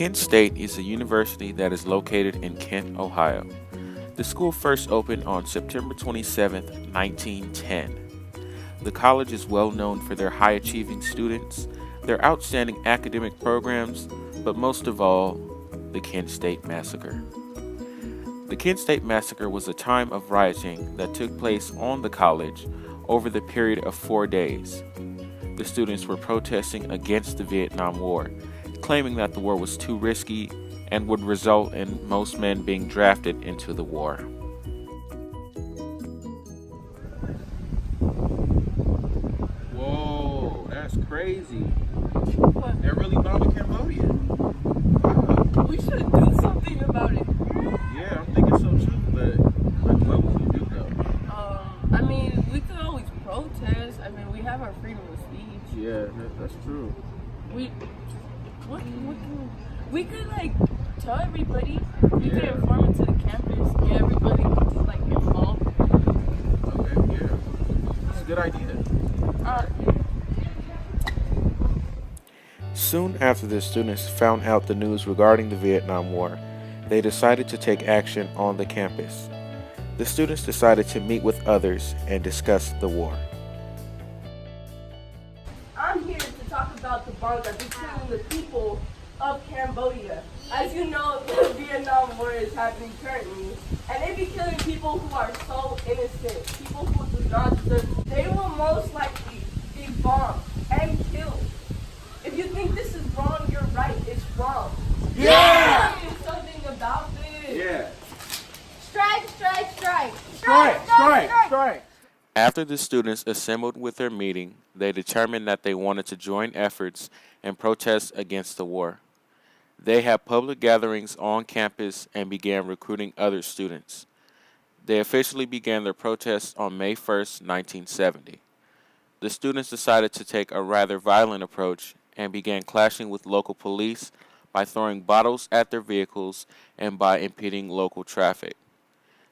Kent State is a university that is located in Kent, Ohio. The school first opened on September 27, 1910. The college is well known for their high achieving students, their outstanding academic programs, but most of all, the Kent State Massacre. The Kent State Massacre was a time of rioting that took place on the college over the period of 4 days. The students were protesting against the Vietnam War, claiming that the war was too risky and would result in most men being drafted into the war. Whoa, that's crazy. What? They're really bombing Cambodia. Wow. We should do something about it. Yeah, I'm thinking so too, but what would we do though? I mean, we could always protest. I mean, we have our freedom of speech. Yeah, that's true. We could like tell everybody. We could inform it to the campus. Get everybody like involved. Okay, yeah. That's a good idea. Soon after the students found out the news regarding the Vietnam War, they decided to take action on the campus. The students decided to meet with others and discuss the war. I'm here to talk about the bombs that be killing the people of Cambodia. As you know, the Vietnam War is happening currently, and they be killing people who are so innocent, people who do not deserve. They will most likely be bombed and killed. If you think this is wrong, you're right. It's wrong. Yeah! Do something about this. Yeah. Strike, strike, strike. Strike. After the students assembled with their meeting, they determined that they wanted to join efforts and protest against the war. They had public gatherings on campus and began recruiting other students. They officially began their protests on May 1st, 1970. The students decided to take a rather violent approach and began clashing with local police by throwing bottles at their vehicles and by impeding local traffic.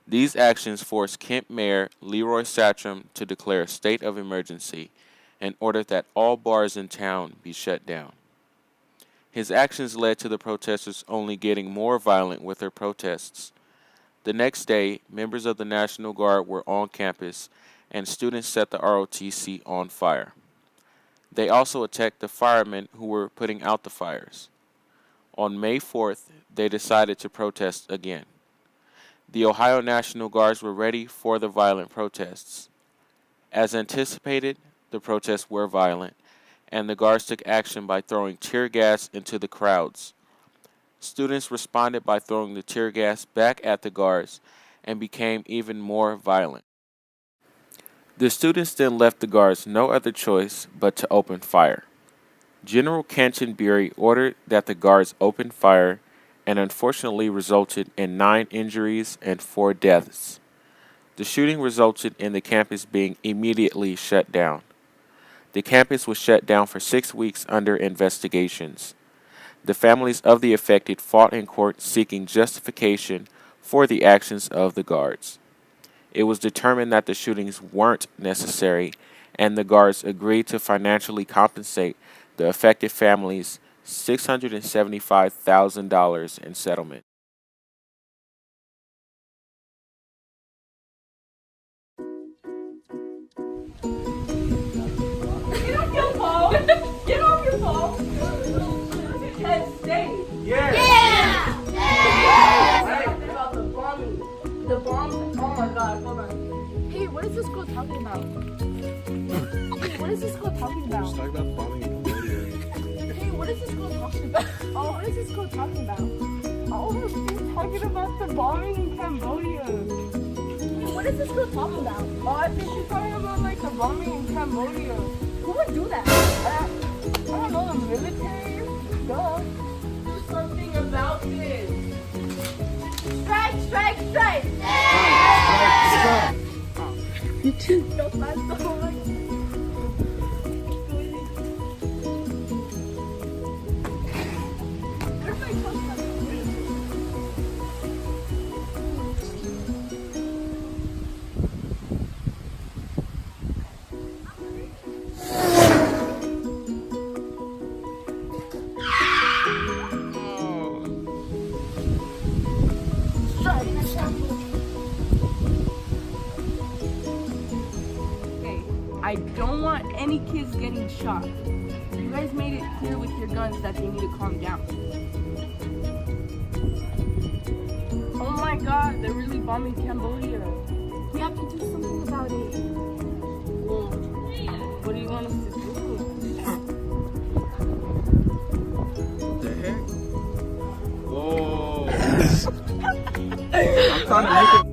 These actions forced Kent Mayor Leroy Satcham to declare a state of emergency and ordered that all bars in town be shut down. His actions led to the protesters only getting more violent with their protests. The next day, members of the National Guard were on campus and students set the ROTC on fire. They also attacked the firemen who were putting out the fires. On May 4th, they decided to protest again. The Ohio National Guards were ready for the violent protests. As anticipated, the protests were violent, and the guards took action by throwing tear gas into the crowds. Students responded by throwing the tear gas back at the guards and became even more violent. The students then left the guards no other choice but to open fire. General Canterbury ordered that the guards open fire and unfortunately resulted in 9 injuries and 4 deaths. The shooting resulted in the campus being immediately shut down. The campus was shut down for 6 weeks under investigations. The families of the affected fought in court seeking justification for the actions of the guards. It was determined that the shootings weren't necessary, and the guards agreed to financially compensate the affected families $675,000 in settlement. Get off your phone. Get off your phone. Kent State. Yeah! Something about the bombing. The bombs. Oh my God. Hold on. Hey, what is this girl talking about? Hey, what is this girl talking about? Talk about the bombing in Cambodia. Hey, what is this girl talking about? Oh, what is this girl talking about? Oh, she's talking about the bombing in Cambodia. Hey, what is this girl talking about? Oh, I think she's talking about like the bombing in Cambodia. Who would do that? I don't know, the military? Duh. Do something about this. Strike, strike, strike. You too. No, that's the whole like. Where's my toast? any kids getting shot. You guys made it clear with your guns that they need to calm down. Oh my god, they're really bombing Cambodia. We have to do something about it. Well, what do you want us to do? What the heck? Whoa. I'm trying to make it.